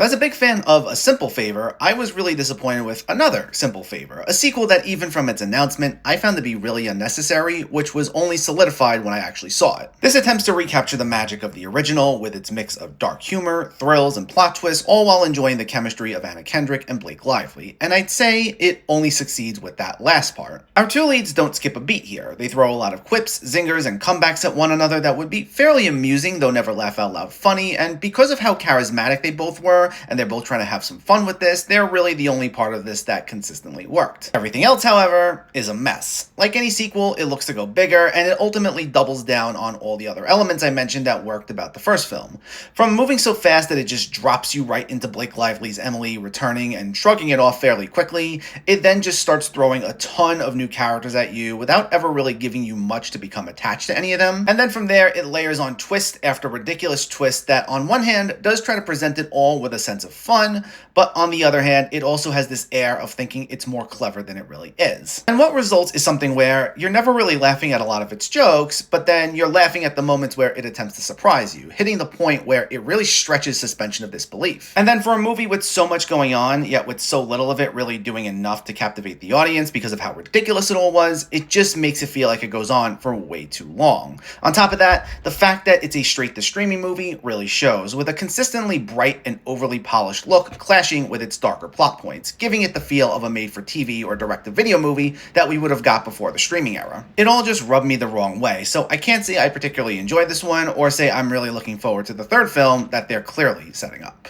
As a big fan of A Simple Favor, I was really disappointed with another Simple Favor, a sequel that even from its announcement, I found to be really unnecessary, which was only solidified when I actually saw it. This attempts to recapture the magic of the original with its mix of dark humor, thrills, and plot twists, all while enjoying the chemistry of Anna Kendrick and Blake Lively, and I'd say it only succeeds with that last part. Our two leads don't skip a beat here. They throw a lot of quips, zingers, and comebacks at one another that would be fairly amusing, though never laugh out loud funny, and because of how charismatic they both were, and they're both trying to have some fun with this, they're really the only part of this that consistently worked. Everything else, however, is a mess. Like any sequel, it looks to go bigger, and it ultimately doubles down on all the other elements I mentioned that worked about the first film. From moving so fast that it just drops you right into Blake Lively's Emily returning and shrugging it off fairly quickly, it then just starts throwing a ton of new characters at you without ever really giving you much to become attached to any of them. And then from there, it layers on twist after ridiculous twist that on one hand does try to present it all with a sense of fun, but on the other hand, it also has this air of thinking it's more clever than it really is. And what results is something where you're never really laughing at a lot of its jokes, but then you're laughing at the moments where it attempts to surprise you, hitting the point where it really stretches suspension of disbelief. And then for a movie with so much going on, yet with so little of it really doing enough to captivate the audience because of how ridiculous it all was, it just makes it feel like it goes on for way too long. On top of that, the fact that it's a straight-to-streaming movie really shows, with a consistently bright and overly polished look clashing with its darker plot points, giving it the feel of a made-for-TV or direct-to-video movie that we would have got before the streaming era. It all just rubbed me the wrong way, so I can't say I particularly enjoyed this one or say I'm really looking forward to the third film that they're clearly setting up.